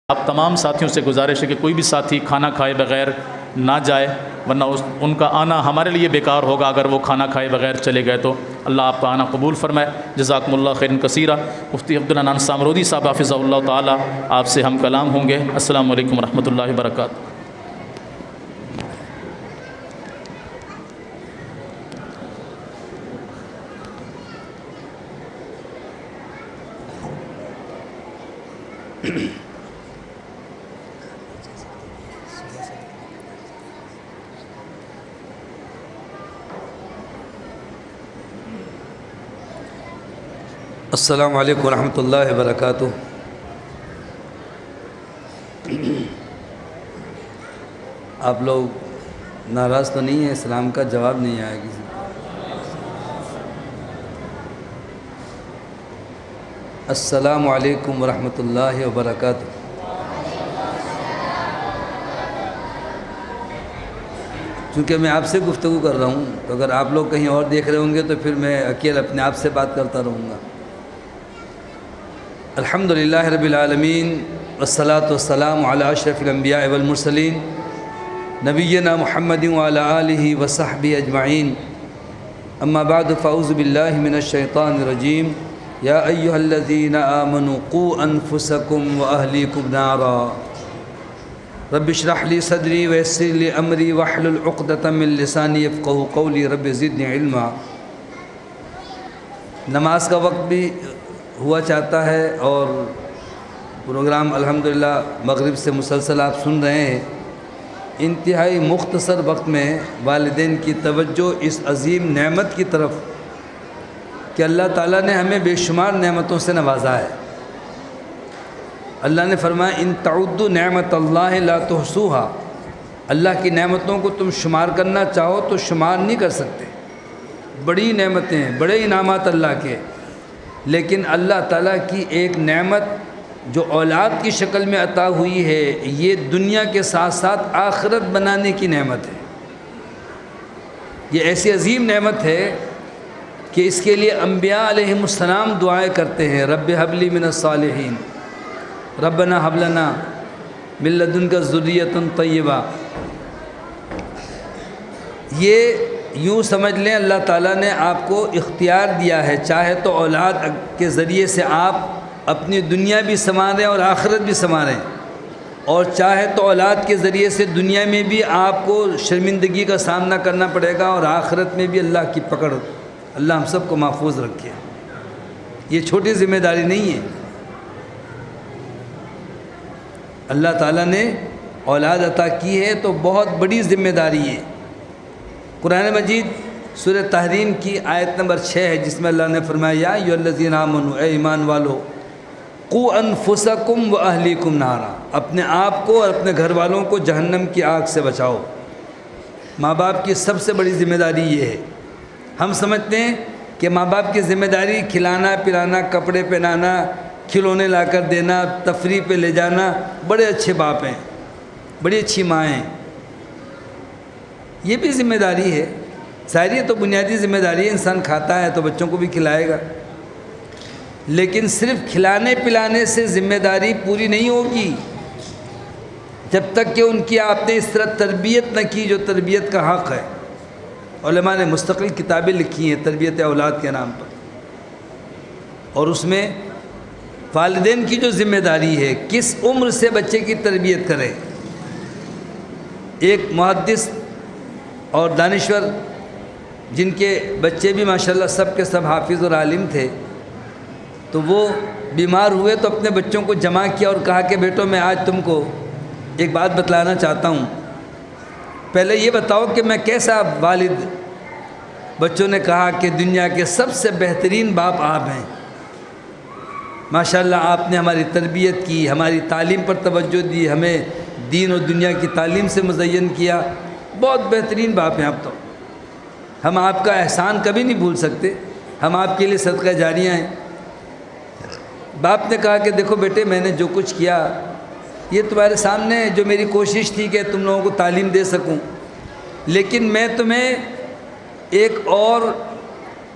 آپ تمام ساتھیوں سے گزارش ہے کہ کوئی بھی ساتھی کھانا کھائے بغیر نہ جائے، ورنہ ان کا آنا ہمارے لیے بیکار ہوگا اگر وہ کھانا کھائے بغیر چلے گئے تو۔ اللہ آپ کا آنا قبول فرمائے۔ جزاکم اللہ خیرا کثیرا۔ مفتی عبدالحنان سامرودی صاحب حافظہ اللہ تعالی آپ سے ہم کلام ہوں گے۔ السلام علیکم ورحمۃ اللہ وبرکاتہ۔ السلام علیکم ورحمۃ اللہ وبرکاتہ۔ آپ لوگ ناراض تو نہیں ہیں؟ اسلام کا جواب نہیں آیا کسی؟ السلام علیکم ورحمۃ اللہ وبرکاتہ۔ چونکہ میں آپ سے گفتگو کر رہا ہوں تو اگر آپ لوگ کہیں اور دیکھ رہے ہوں گے تو پھر میں اکیلے اپنے آپ سے بات کرتا رہوں گا۔ الحمدللہ رب العالمین والصلاة والسلام علی اشرف الانبیاء والمرسلین نبینا محمد وعلی آلہ وصحبہ اجمعین، اما بعد فاعوذ باللہ من الشیطان الرجیم۔ یا ایہا الذین آمنوا قوا انفسکم واہلیکم نارا رب اشرح لی صدری ویسر لی امری واحلل عقدۃ من لسانی یفقہوا قولی رب زدنی علما۔ نماز کا وقت بھی ہوا چاہتا ہے اور پروگرام الحمدللہ مغرب سے مسلسل آپ سن رہے ہیں۔ انتہائی مختصر وقت میں والدین کی توجہ اس عظیم نعمت کی طرف کہ اللہ تعالیٰ نے ہمیں بے شمار نعمتوں سے نوازا ہے۔ اللہ نے فرمایا ان تعدوا نعمت اللہ لا تحصوها، اللہ کی نعمتوں کو تم شمار کرنا چاہو تو شمار نہیں کر سکتے۔ بڑی نعمتیں ہیں، بڑے انعامات اللہ کے، لیکن اللہ تعالیٰ کی ایک نعمت جو اولاد کی شکل میں عطا ہوئی ہے، یہ دنیا کے ساتھ ساتھ آخرت بنانے کی نعمت ہے۔ یہ ایسی عظیم نعمت ہے کہ اس کے لیے انبیاء علیہم السلام دعائیں کرتے ہیں، رب ہب لی من الصالحین، ربنا ہب لنا من لدنک ذریۃ طیبہ۔ یہ یوں سمجھ لیں اللہ تعالیٰ نے آپ کو اختیار دیا ہے، چاہے تو اولاد کے ذریعے سے آپ اپنی دنیا بھی سنواریں اور آخرت بھی سنواریں، اور چاہے تو اولاد کے ذریعے سے دنیا میں بھی آپ کو شرمندگی کا سامنا کرنا پڑے گا اور آخرت میں بھی اللہ کی پکڑ، اللہ ہم سب کو محفوظ رکھے۔ یہ چھوٹی ذمہ داری نہیں ہے۔ اللہ تعالیٰ نے اولاد عطا کی ہے تو بہت بڑی ذمہ داری ہے۔ قرآن مجید سورہ تحریم کی آیت نمبر 6 ہے، جس میں اللہ نے فرمایا یا ایھا الذین آمنوا، اے ایمان والو، قوا انفسکم واہلیکم نارا، اپنے آپ کو اور اپنے گھر والوں کو جہنم کی آگ سے بچاؤ۔ ماں باپ کی سب سے بڑی ذمہ داری یہ ہے۔ ہم سمجھتے ہیں کہ ماں باپ کی ذمہ داری کھلانا پلانا، کپڑے پہنانا، کھلونے لا کر دینا، تفریح پہ لے جانا، بڑے اچھے باپ ہیں، بڑی اچھی ماں ہیں۔ یہ بھی ذمہ داری ہے، ظاہر یہ تو بنیادی ذمہ داری ہے، انسان کھاتا ہے تو بچوں کو بھی کھلائے گا، لیکن صرف کھلانے پلانے سے ذمہ داری پوری نہیں ہوگی جب تک کہ ان کی آپ نے اس طرح تربیت نہ کی جو تربیت کا حق ہے۔ علماء نے مستقل کتابیں لکھی ہیں تربیت اولاد کے نام پر، اور اس میں والدین کی جو ذمہ داری ہے، کس عمر سے بچے کی تربیت کریں۔ ایک محدث اور دانشور جن کے بچے بھی ماشاءاللہ سب کے سب حافظ اور عالم تھے، تو وہ بیمار ہوئے تو اپنے بچوں کو جمع کیا اور کہا کہ بیٹو میں آج تم کو ایک بات بتلانا چاہتا ہوں، پہلے یہ بتاؤ کہ میں کیسا والد۔ بچوں نے کہا کہ دنیا کے سب سے بہترین باپ آپ ہیں، ماشاءاللہ آپ نے ہماری تربیت کی، ہماری تعلیم پر توجہ دی، ہمیں دین اور دنیا کی تعلیم سے مزین کیا، بہت بہترین باپ ہیں آپ تو، ہم آپ کا احسان کبھی نہیں بھول سکتے، ہم آپ کے لیے صدقہ جاریہ ہیں۔ باپ نے کہا کہ دیکھو بیٹے، میں نے جو کچھ کیا یہ تمہارے سامنے ہے، جو میری کوشش تھی کہ تم لوگوں کو تعلیم دے سکوں، لیکن میں تمہیں ایک اور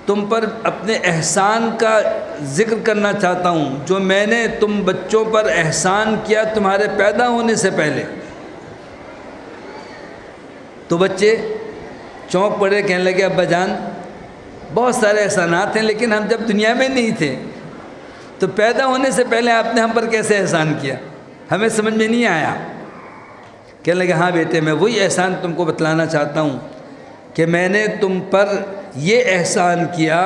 تم پر اپنے احسان کا ذکر کرنا چاہتا ہوں جو میں نے تم بچوں پر احسان کیا تمہارے پیدا ہونے سے پہلے۔ تو بچے چونک پڑے، کہنے لگے ابا جان بہت سارے احسانات ہیں، لیکن ہم جب دنیا میں نہیں تھے تو پیدا ہونے سے پہلے آپ نے ہم پر کیسے احسان کیا، ہمیں سمجھ میں نہیں آیا۔ کہنے لگے ہاں بیٹے، میں وہی احسان تم کو بتلانا چاہتا ہوں کہ میں نے تم پر یہ احسان کیا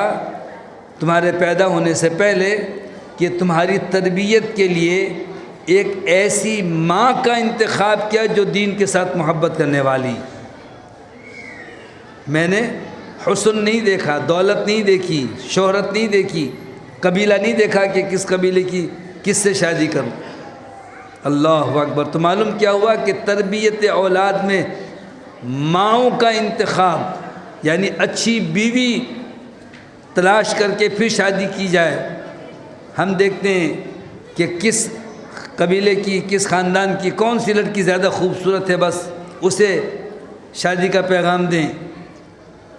تمہارے پیدا ہونے سے پہلے کہ تمہاری تربیت کے لیے ایک ایسی ماں کا انتخاب کیا جو دین کے ساتھ محبت کرنے والی۔ میں نے حسن نہیں دیکھا، دولت نہیں دیکھی، شہرت نہیں دیکھی، قبیلہ نہیں دیکھا کہ کس قبیلے کی کس سے شادی کروں۔ اللہ اکبر۔ تو معلوم کیا ہوا کہ تربیت اولاد میں ماؤں کا انتخاب، یعنی اچھی بیوی تلاش کر کے پھر شادی کی جائے۔ ہم دیکھتے ہیں کہ کس قبیلے کی، کس خاندان کی کون سی لڑکی زیادہ خوبصورت ہے، بس اسے شادی کا پیغام دیں۔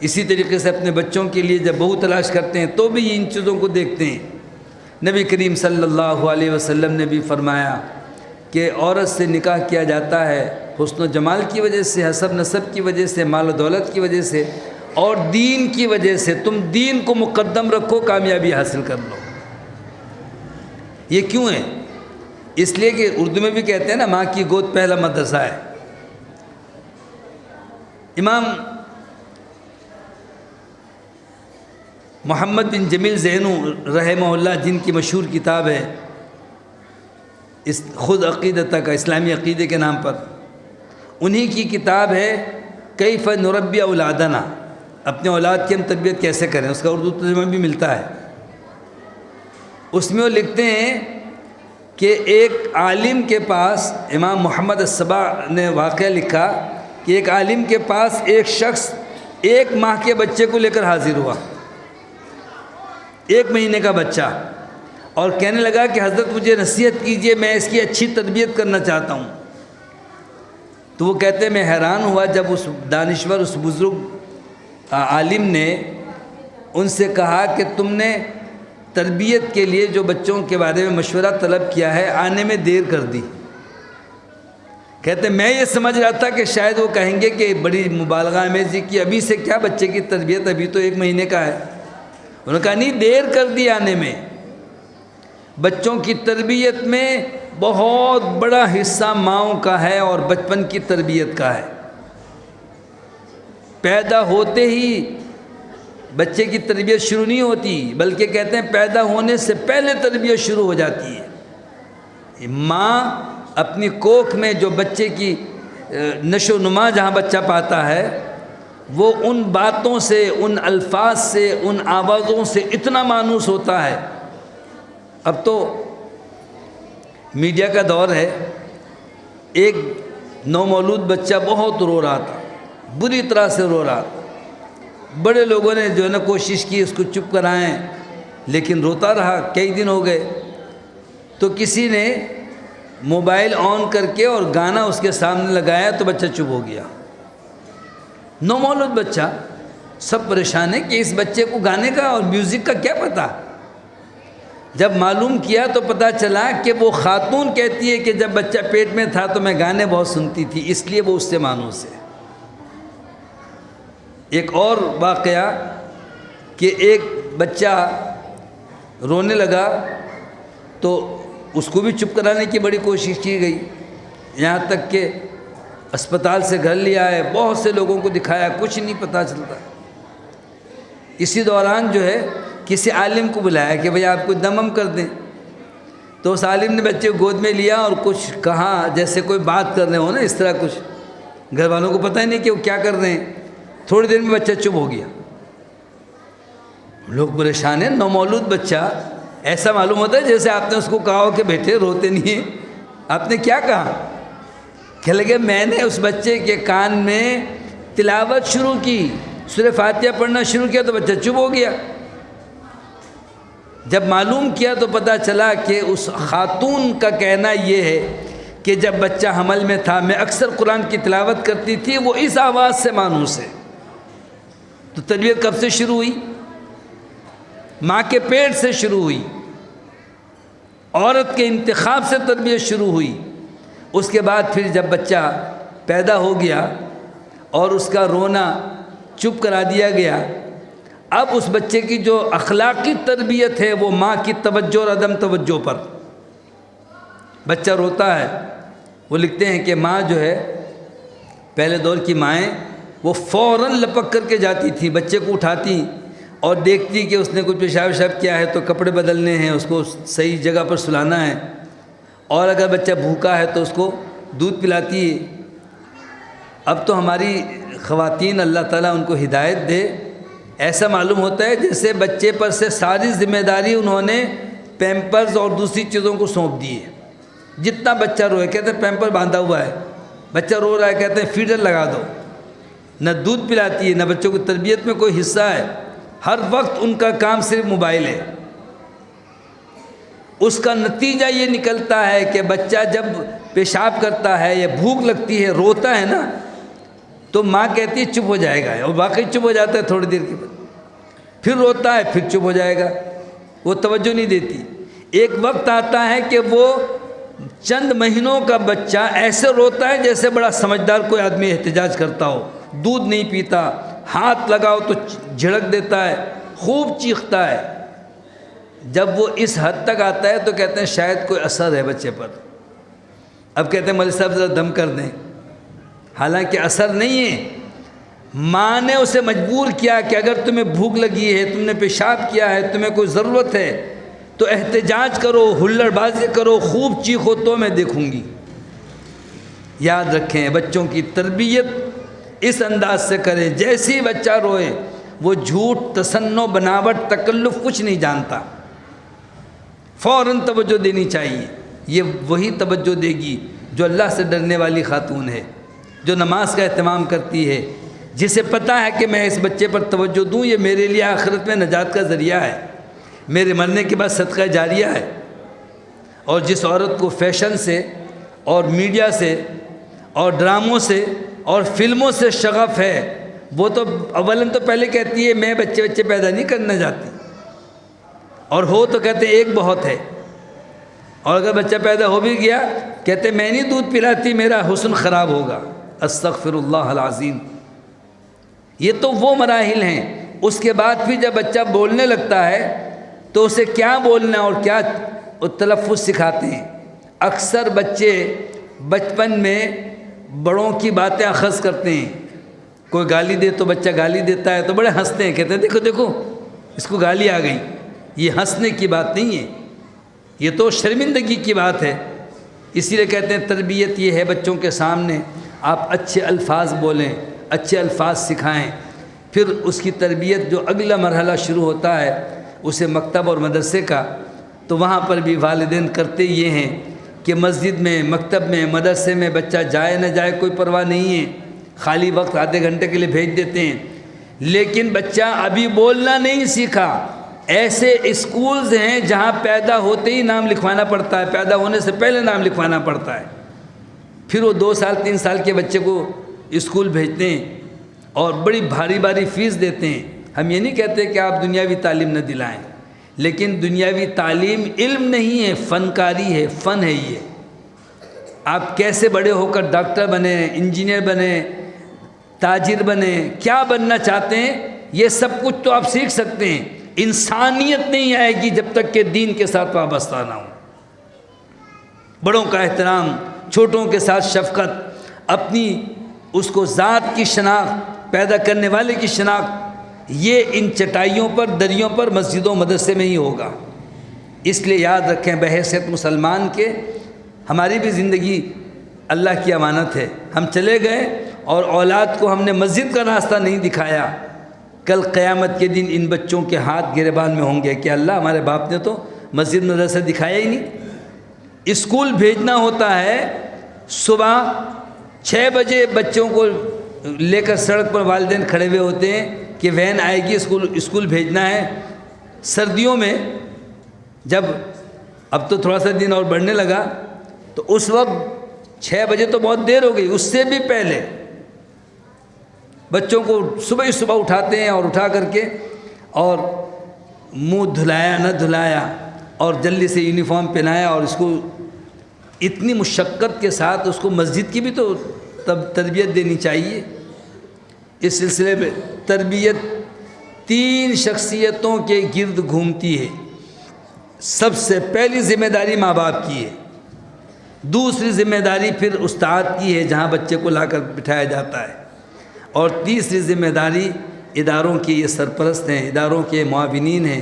اسی طریقے سے اپنے بچوں کے لیے جب بہو تلاش کرتے ہیں تو بھی ان چیزوں کو دیکھتے ہیں۔ نبی کریم صلی اللہ علیہ وسلم نے بھی فرمایا کہ عورت سے نکاح کیا جاتا ہے حسن و جمال کی وجہ سے، حسب نسب کی وجہ سے، مال و دولت کی وجہ سے اور دین کی وجہ سے۔ تم دین کو مقدم رکھو، کامیابی حاصل کر لو۔ یہ کیوں ہے؟ اس لیے کہ اردو میں بھی کہتے ہیں نا، ماں کی گود پہلا مدرسہ ہے۔ امام محمد بن جمیل زینو رحمہ اللہ، جن کی مشہور کتاب ہے اس خود عقیدتہ کا، اسلامی عقیدے کے نام پر، انہی کی کتاب ہے کیف نربی اولادنا، اپنے اولاد کی ہم تربیت کیسے کریں، اس کا اردو ترجمہ بھی ملتا ہے۔ اس میں وہ لکھتے ہیں کہ ایک عالم کے پاس، امام محمد الصبا نے واقعہ لکھا کہ ایک عالم کے پاس ایک شخص 1 ماہ کے بچے کو لے کر حاضر ہوا، 1 مہینے کا بچہ، اور کہنے لگا کہ حضرت مجھے نصیحت کیجئے، میں اس کی اچھی تربیت کرنا چاہتا ہوں۔ تو وہ کہتے ہیں میں حیران ہوا جب اس دانشور، اس بزرگ عالم نے ان سے کہا کہ تم نے تربیت کے لیے جو بچوں کے بارے میں مشورہ طلب کیا ہے آنے میں دیر کر دی۔ کہتے ہیں میں یہ سمجھ رہا تھا کہ شاید وہ کہیں گے کہ بڑی مبالغہ آمیزی کی، ابھی سے کیا بچے کی تربیت، ابھی تو 1 مہینے کا ہے۔ انہوں نے کہا نہیں، دیر کر دی آنے میں۔ بچوں کی تربیت میں بہت بڑا حصہ ماؤں کا ہے اور بچپن کی تربیت کا ہے۔ پیدا ہوتے ہی بچے کی تربیت شروع نہیں ہوتی، بلکہ کہتے ہیں پیدا ہونے سے پہلے تربیت شروع ہو جاتی ہے۔ ماں اپنی کوکھ میں جو بچے کی نشو و نما جہاں بچہ پاتا ہے، وہ ان باتوں سے، ان الفاظ سے، ان آوازوں سے اتنا مانوس ہوتا ہے۔ اب تو میڈیا کا دور ہے، ایک نومولود بچہ بہت رو رہا تھا، بری طرح سے رو رہا تھا۔ بڑے لوگوں نے جو ہے نا کوشش کی اس کو چپ کرائیں، لیکن روتا رہا، کئی دن ہو گئے۔ تو کسی نے موبائل آن کر کے اور گانا اس کے سامنے لگایا تو بچہ چپ ہو گیا۔ نومولود بچہ، سب پریشان ہے کہ اس بچے کو گانے کا اور میوزک کا کیا پتہ۔ جب معلوم کیا تو پتہ چلا کہ وہ خاتون کہتی ہے کہ جب بچہ پیٹ میں تھا تو میں گانے بہت سنتی تھی، اس لیے وہ اس سے مانوس ہے۔ ایک اور واقعہ کہ ایک بچہ رونے لگا تو اس کو بھی چپ کرانے کی بڑی کوشش کی گئی، یہاں تک کہ اسپتال سے گھر لیا ہے، بہت سے لوگوں کو دکھایا، کچھ نہیں پتہ چلتا۔ اسی دوران جو ہے کسی عالم کو بلایا کہ بھئی آپ کو دم کر دیں، تو اس عالم نے بچے کو گود میں لیا اور کچھ کہا جیسے کوئی بات کر رہے ہو نا، اس طرح کچھ، گھر والوں کو پتہ ہی نہیں کہ وہ کیا کر رہے ہیں۔ تھوڑی دیر میں بچہ چپ ہو گیا، لوگ پریشان ہیں۔ نومولود بچہ ایسا معلوم ہوتا ہے جیسے آپ نے اس کو کہا ہو کہ بیٹے روتے نہیں ہیں، آپ نے کیا کہا؟ کہنے لگے میں نے اس بچے کے کان میں تلاوت شروع کی، سورہ فاتحہ پڑھنا شروع کیا تو بچہ چپ ہو گیا۔ جب معلوم کیا تو پتہ چلا کہ اس خاتون کا کہنا یہ ہے کہ جب بچہ حمل میں تھا میں اکثر قرآن کی تلاوت کرتی تھی، وہ اس آواز سے مانوس ہے۔ تو تربیت کب سے شروع ہوئی؟ ماں کے پیٹ سے شروع ہوئی، عورت کے انتخاب سے تربیت شروع ہوئی۔ اس کے بعد پھر جب بچہ پیدا ہو گیا اور اس کا رونا چپ کرا دیا گیا، اب اس بچے کی جو اخلاقی تربیت ہے وہ ماں کی توجہ اور عدم توجہ پر۔ بچہ روتا ہے، وہ لکھتے ہیں کہ ماں جو ہے، پہلے دور کی مائیں وہ فوراً لپک کر کے جاتی تھیں، بچے کو اٹھاتی اور دیکھتی کہ اس نے کچھ پیشاب وشاب کیا ہے تو کپڑے بدلنے ہیں، اس کو صحیح جگہ پر سلانا ہے، اور اگر بچہ بھوکا ہے تو اس کو دودھ پلاتی ہے۔ اب تو ہماری خواتین، اللہ تعالیٰ ان کو ہدایت دے، ایسا معلوم ہوتا ہے جیسے بچے پر سے ساری ذمہ داری انہوں نے پیمپرز اور دوسری چیزوں کو سونپ دی ہے۔ جتنا بچہ روئے کہتے ہیں پیمپر باندھا ہوا ہے، بچہ رو رہا ہے کہتے ہیں فیڈر لگا دو۔ نہ دودھ پلاتی ہے، نہ بچوں کی تربیت میں کوئی حصہ ہے، ہر وقت ان کا کام صرف موبائل ہے۔ اس کا نتیجہ یہ نکلتا ہے کہ بچہ جب پیشاب کرتا ہے یا بھوک لگتی ہے، روتا ہے نا، تو ماں کہتی ہے چپ ہو جائے گا، اور واقعی چپ ہو جاتا ہے تھوڑی دیر کے بعد، پھر روتا ہے پھر چپ ہو جائے گا، وہ توجہ نہیں دیتی۔ ایک وقت آتا ہے کہ وہ چند مہینوں کا بچہ ایسے روتا ہے جیسے بڑا سمجھدار کوئی آدمی احتجاج کرتا ہو، دودھ نہیں پیتا، ہاتھ لگاؤ تو جھڑک دیتا ہے، خوب چیختا ہے۔ جب وہ اس حد تک آتا ہے تو کہتے ہیں شاید کوئی اثر ہے بچے پر، اب کہتے ہیں مولوی صاحب ذرا دم کر دیں، حالانکہ اثر نہیں ہے۔ ماں نے اسے مجبور کیا کہ اگر تمہیں بھوک لگی ہے، تم نے پیشاب کیا ہے، تمہیں کوئی ضرورت ہے تو احتجاج کرو، ہلڑ بازی کرو، خوب چیخو تو میں دیکھوں گی۔ یاد رکھیں، بچوں کی تربیت اس انداز سے کریں، جیسے ہی بچہ روئے وہ جھوٹ، تصنع، بناوٹ، تکلف کچھ نہیں جانتا، فوراً توجہ دینی چاہیے۔ یہ وہی توجہ دے گی جو اللہ سے ڈرنے والی خاتون ہے، جو نماز کا اہتمام کرتی ہے، جسے پتہ ہے کہ میں اس بچے پر توجہ دوں یہ میرے لیے آخرت میں نجات کا ذریعہ ہے، میرے مرنے کے بعد صدقہ جاریہ ہے۔ اور جس عورت کو فیشن سے اور میڈیا سے اور ڈراموں سے اور فلموں سے شغف ہے، وہ تو اولاً تو پہلے کہتی ہے میں بچے پیدا نہیں کرنا چاہتی، اور ہو تو کہتے ایک بہت ہے، اور اگر بچہ پیدا ہو بھی گیا کہتے میں نہیں دودھ پلاتی، میرا حسن خراب ہوگا۔ استغفر اللہ العظیم۔ یہ تو وہ مراحل ہیں۔ اس کے بعد پھر جب بچہ بولنے لگتا ہے تو اسے کیا بولنا اور کیا تلفظ سکھاتے ہیں۔ اکثر بچے بچپن میں بڑوں کی باتیں اخذ کرتے ہیں، کوئی گالی دے تو بچہ گالی دیتا ہے تو بڑے ہنستے ہیں، کہتے ہیں دیکھو دیکھو اس کو گالی آ گئی۔ یہ ہنسنے کی بات نہیں ہے، یہ تو شرمندگی کی بات ہے۔ اسی لیے کہتے ہیں تربیت یہ ہے بچوں کے سامنے آپ اچھے الفاظ بولیں، اچھے الفاظ سکھائیں، پھر اس کی تربیت جو اگلا مرحلہ شروع ہوتا ہے اسے مکتب اور مدرسے کا، تو وہاں پر بھی والدین کرتے یہ ہیں کہ مسجد میں، مکتب میں، مدرسے میں بچہ جائے نہ جائے کوئی پرواہ نہیں ہے، خالی وقت آدھے گھنٹے کے لیے بھیج دیتے ہیں، لیکن بچہ ابھی بولنا نہیں سیکھا۔ ایسے اسکولز ہیں جہاں پیدا ہوتے ہی نام لکھوانا پڑتا ہے، پیدا ہونے سے پہلے نام لکھوانا پڑتا ہے، پھر وہ 2 سال 3 سال کے بچے کو اسکول بھیجتے ہیں اور بڑی بھاری بھاری فیس دیتے ہیں۔ ہم یہ نہیں کہتے کہ آپ دنیاوی تعلیم نہ دلائیں، لیکن دنیاوی تعلیم علم نہیں ہے، فنکاری ہے، فن ہے۔ یہ آپ کیسے بڑے ہو کر ڈاکٹر بنے، انجینئر بنے، تاجر بنے، کیا بننا چاہتے ہیں، یہ سب کچھ تو آپ سیکھ سکتے ہیں۔ انسانیت نہیں آئے گی جب تک کہ دین کے ساتھ وابستہ نہ ہو۔ بڑوں کا احترام، چھوٹوں کے ساتھ شفقت، اپنی اس کو ذات کی شناخت، پیدا کرنے والے کی شناخت، یہ ان چٹائیوں پر، دریوں پر، مسجدوں مدرسے میں ہی ہوگا۔ اس لیے یاد رکھیں بحیثیت مسلمان کے ہماری بھی زندگی اللہ کی امانت ہے۔ ہم چلے گئے اور اولاد کو ہم نے مسجد کا راستہ نہیں دکھایا، کل قیامت کے دن ان بچوں کے ہاتھ گریبان میں ہوں گے کہ اللہ ہمارے باپ نے تو مسجد مدرسہ دکھایا ہی نہیں۔ اسکول بھیجنا ہوتا ہے، صبح 6 بجے بچوں کو لے کر سڑک پر والدین کھڑے ہوئے ہوتے ہیں کہ وین آئے گی، اسکول بھیجنا ہے۔ سردیوں میں جب اب تو تھوڑا سا دن اور بڑھنے لگا تو اس وقت 6 بجے تو بہت دیر ہو گئی، اس سے بھی پہلے بچوں کو صبح ہی صبح اٹھاتے ہیں اور اٹھا کر کے اور منہ دھلایا نہ دھلایا اور جلدی سے یونیفارم پہنایا، اور اس کو اتنی مشقت کے ساتھ اس کو مسجد کی بھی تو تربیت دینی چاہیے۔ اس سلسلے میں تربیت 3 شخصیتوں کے گرد گھومتی ہے۔ سب سے پہلی ذمہ داری ماں باپ کی ہے، دوسری ذمہ داری پھر استاد کی ہے جہاں بچے کو لا کر بٹھایا جاتا ہے، اور تیسری ذمہ داری اداروں کی، یہ سرپرست ہیں، اداروں کے معاونین ہیں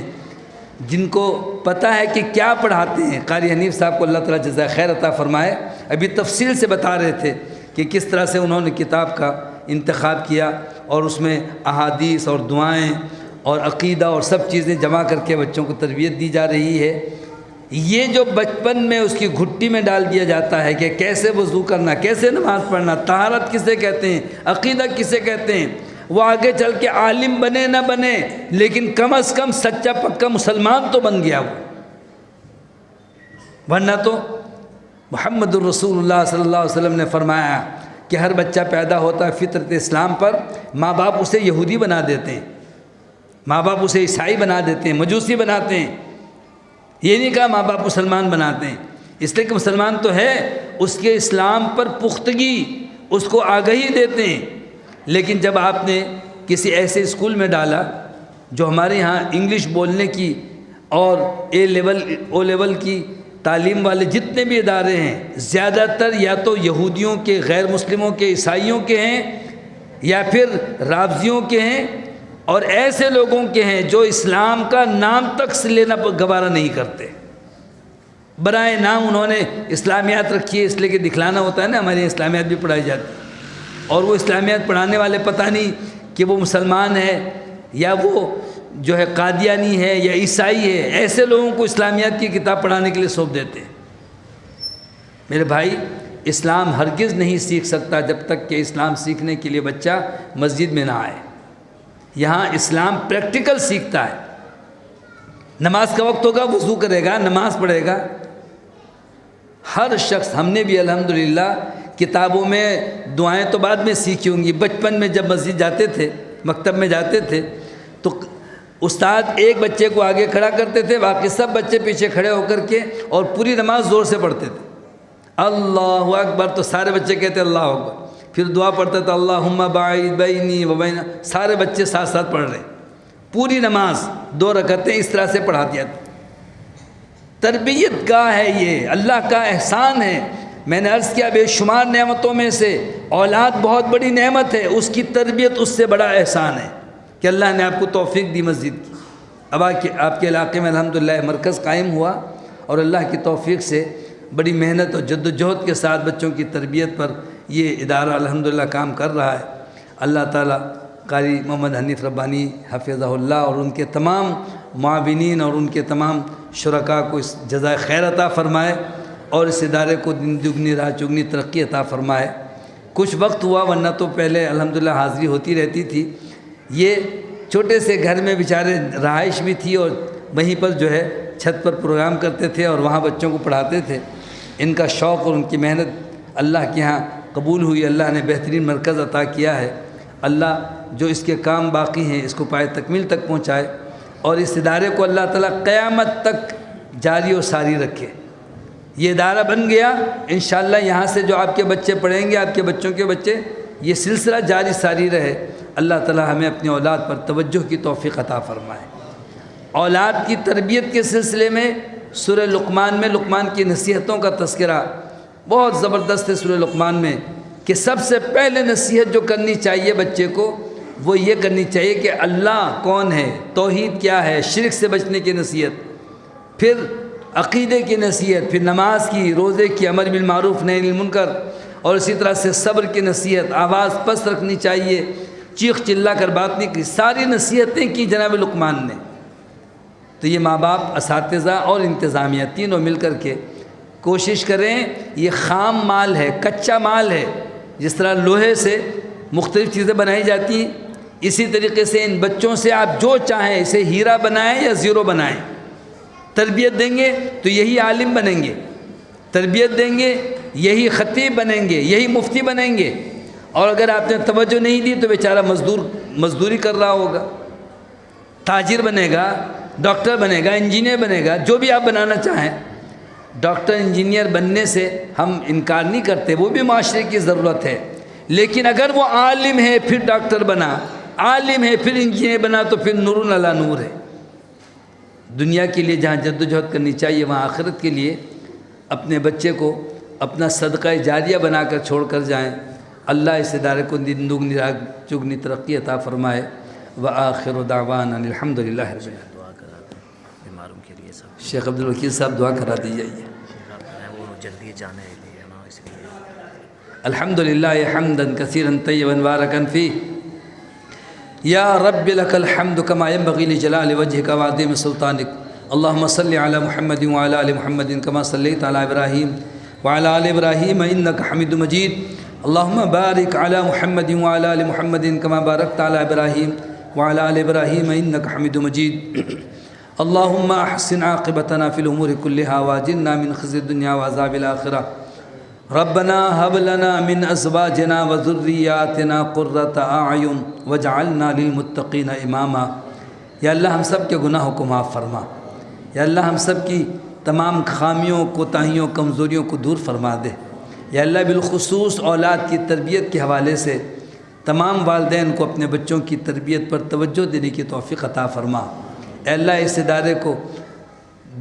جن کو پتہ ہے کہ کیا پڑھاتے ہیں۔ قاری حنیف صاحب کو اللہ تعالیٰ جزائے خیر عطا فرمائے، ابھی تفصیل سے بتا رہے تھے کہ کس طرح سے انہوں نے کتاب کا انتخاب کیا، اور اس میں احادیث اور دعائیں اور عقیدہ اور سب چیزیں جمع کر کے بچوں کو تربیت دی جا رہی ہے۔ یہ جو بچپن میں اس کی گھٹی میں ڈال دیا جاتا ہے کہ کیسے وضو کرنا، کیسے نماز پڑھنا، طہارت کسے کہتے ہیں، عقیدہ کسے کہتے ہیں، وہ آگے چل کے عالم بنے نہ بنے لیکن کم از کم سچا پکا مسلمان تو بن گیا وہ، ورنہ تو محمد الرسول اللہ صلی اللہ علیہ وسلم نے فرمایا کہ ہر بچہ پیدا ہوتا ہے فطرت اسلام پر، ماں باپ اسے یہودی بنا دیتے ہیں، ماں باپ اسے عیسائی بنا دیتے ہیں، مجوسی بناتے ہیں۔ یہ نہیں کہا ماں باپ مسلمان بناتے ہیں، اس لیے کہ مسلمان تو ہے، اس کے اسلام پر پختگی، اس کو آگہی دیتے ہیں۔ لیکن جب آپ نے کسی ایسے اسکول میں ڈالا جو ہمارے ہاں انگلش بولنے کی اور او لیول کی تعلیم والے جتنے بھی ادارے ہیں زیادہ تر یا تو یہودیوں کے، غیر مسلموں کے، عیسائیوں کے ہیں، یا پھر رافضیوں کے ہیں، اور ایسے لوگوں کے ہیں جو اسلام کا نام تک سے لینا گوارا نہیں کرتے، برائے نام انہوں نے اسلامیات رکھی ہے، اس لیے کہ دکھلانا ہوتا ہے نا، ہمارے اسلامیات بھی پڑھائی جاتی ہے، اور وہ اسلامیات پڑھانے والے پتہ نہیں کہ وہ مسلمان ہے یا وہ جو ہے قادیانی ہے یا عیسائی ہے، ایسے لوگوں کو اسلامیات کی کتاب پڑھانے کے لیے سونپ دیتے ہیں۔ میرے بھائی، اسلام ہرگز نہیں سیکھ سکتا جب تک کہ اسلام سیکھنے کے لیے بچہ مسجد میں نہ آئے۔ یہاں اسلام پریکٹیکل سیکھتا ہے، نماز کا وقت ہوگا وضو کرے گا، نماز پڑھے گا۔ ہر شخص، ہم نے بھی الحمدللہ کتابوں میں دعائیں تو بعد میں سیکھی ہوں گی، بچپن میں جب مسجد جاتے تھے، مکتب میں جاتے تھے تو استاد ایک بچے کو آگے کھڑا کرتے تھے، باقی سب بچے پیچھے کھڑے ہو کر کے اور پوری نماز زور سے پڑھتے تھے۔ اللہ اکبر تو سارے بچے کہتے اللہ اکبر، پھر دعا پڑھتا تھا اللہم باعد بینی و بین، سارے بچے ساتھ ساتھ پڑھ رہے، پوری نماز 2 رکعتیں اس طرح سے پڑھا دیا تھا۔ تربیت گاہ ہے یہ، اللہ کا احسان ہے۔ میں نے عرض کیا بے شمار نعمتوں میں سے اولاد بہت بڑی نعمت ہے، اس کی تربیت اس سے بڑا احسان ہے کہ اللہ نے آپ کو توفیق دی مسجد کی۔ اب آپ کے علاقے میں الحمدللہ مرکز قائم ہوا، اور اللہ کی توفیق سے بڑی محنت اور جد و جہد کے ساتھ بچوں کی تربیت پر یہ ادارہ الحمدللہ کام کر رہا ہے۔ اللہ تعالیٰ قاری محمد حنیف ربانی حفظہ اللہ اور ان کے تمام معاونین اور ان کے تمام شرکاء کو اس جزائے خیر عطا فرمائے، اور اس ادارے کو دن دگنی رات چگنی ترقی عطا فرمائے۔ کچھ وقت ہوا، ورنہ تو پہلے الحمدللہ حاضری ہوتی رہتی تھی۔ یہ چھوٹے سے گھر میں بیچارے رہائش بھی تھی، اور وہیں پر جو ہے چھت پر پروگرام کرتے تھے اور وہاں بچوں کو پڑھاتے تھے۔ ان کا شوق اور ان کی محنت اللہ کے ہاں قبول ہوئی، اللہ نے بہترین مرکز عطا کیا ہے۔ اللہ جو اس کے کام باقی ہیں اس کو پائے تکمیل تک پہنچائے، اور اس ادارے کو اللہ تعالیٰ قیامت تک جاری و ساری رکھے۔ یہ ادارہ بن گیا، انشاءاللہ یہاں سے جو آپ کے بچے پڑھیں گے، آپ کے بچوں کے بچے، یہ سلسلہ جاری ساری رہے۔ اللہ تعالیٰ ہمیں اپنی اولاد پر توجہ کی توفیق عطا فرمائے۔ اولاد کی تربیت کے سلسلے میں سورہ لقمان میں لقمان کی نصیحتوں کا تذکرہ بہت زبردست ہے سورہ لقمان میں، کہ سب سے پہلے نصیحت جو کرنی چاہیے بچے کو وہ یہ کرنی چاہیے کہ اللہ کون ہے، توحید کیا ہے، شرک سے بچنے کی نصیحت، پھر عقیدے کی نصیحت، پھر نماز کی، روزے کی، امر بالمعروف نہی عن المنکر، اور اسی طرح سے صبر کی نصیحت، آواز پست رکھنی چاہیے، چیخ چلا کر بات نہیں کی، ساری نصیحتیں کی جناب لقمان نے۔ تو یہ ماں باپ، اساتذہ اور انتظامیہ تینوں مل کر کے کوشش کریں۔ یہ خام مال ہے، کچا مال ہے، جس طرح لوہے سے مختلف چیزیں بنائی جاتی ہیں، اسی طریقے سے ان بچوں سے آپ جو چاہیں اسے ہیرا بنائیں یا زیرو بنائیں۔ تربیت دیں گے تو یہی عالم بنیں گے، تربیت دیں گے یہی خطیب بنیں گے، یہی مفتی بنیں گے، اور اگر آپ نے توجہ نہیں دی تو بیچارہ مزدوری کر رہا ہوگا، تاجر بنے گا، ڈاکٹر بنے گا، انجینئر بنے گا، جو بھی آپ بنانا چاہیں، ڈاکٹر انجینئر بننے سے ہم انکار نہیں کرتے، وہ بھی معاشرے کی ضرورت ہے، لیکن اگر وہ عالم ہے پھر ڈاکٹر بنا، عالم ہے پھر انجینئر بنا، تو پھر نور علی نور ہے۔ دنیا کے لیے جہاں جد و جہد کرنی چاہیے، وہاں آخرت کے لیے اپنے بچے کو اپنا صدقہ جاریہ بنا کر چھوڑ کر جائیں۔ اللہ اس ادارے کو دن دگنی رات چگنی ترقی عطا فرمائے۔ وآخر دعوانا الحمدللہ رب العالمین۔ دعا کرا دیں بیماروں کے لیے سب، شیخ عبدالوکیل صاحب دعا کرا دیجیے۔ وہ جلدی جانے لیے نا، اس لیے الحمدللہ حمدا کثیرا طیبا مبارکا فیہ، یا رب لک الحمد کما ینبغی لجلال وجہک وعظیم سلطانک، اللہم صلی علی محمد وعلی آل محمد کما صلیت علی ابراہیم وعلی آل ابراہیم انک حمید مجید، اللہم بارک علی محمد وعلی آل محمد کما بارکت علی ابراہیم وعلی آل ابراہیم انک حمید مجید، اللہم احسن عاقبتنا فی الامور کلہا واجرنا من خزی الدنیا وعذاب الآخرہ، ربنا هب لنا من ازواجنا وذریاتنا قرۃ اعین واجعلنا للمتقین اماما۔ یا اللہ ہم سب کے گناہوں کو معاف فرما، یا اللہ ہم سب کی تمام خامیوں، کوتاہیوں، کمزوریوں کو دور فرما دے، یا اللہ بالخصوص اولاد کی تربیت کے حوالے سے تمام والدین کو اپنے بچوں کی تربیت پر توجہ دینے کی توفیق عطا فرما۔ اے اللہ اس ادارے کو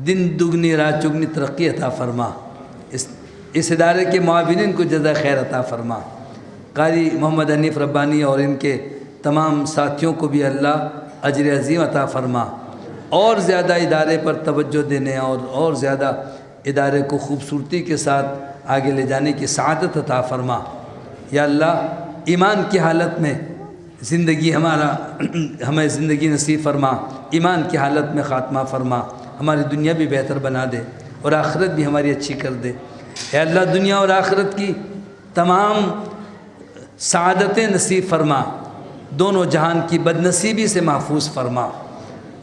دن دگنی رات چگنی ترقی عطا فرما، اس ادارے کے معاونین کو جزا خیر عطا فرما، قاری محمد حنیف ربانی اور ان کے تمام ساتھیوں کو بھی اللہ اجر عظیم عطا فرما، اور زیادہ ادارے پر توجہ دینے اور زیادہ ادارے کو خوبصورتی کے ساتھ آگے لے جانے کی سعادت عطا فرما۔ یا اللہ ایمان کی حالت میں زندگی ہمیں زندگی نصیب فرما، ایمان کی حالت میں خاتمہ فرما، ہماری دنیا بھی بہتر بنا دے اور آخرت بھی ہماری اچھی کر دے۔ اے اللہ دنیا اور آخرت کی تمام سعادتیں نصیب فرما، دونوں جہان کی بدنصیبی سے محفوظ فرما۔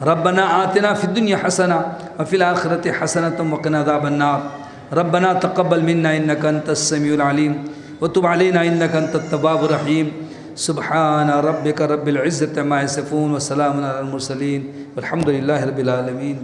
ربنا آتنا فی الدنیا حسنہ وفی الآخرۃ حسنۃ وقنا عذاب النار، ربنا تقبل منا انک انت السمیع العلیم وتب علینا انک انت التواب الرحیم، سبحان ربک رب العزۃ عما یصفون وسلام علی المرسلین والحمد للہ رب العالمین۔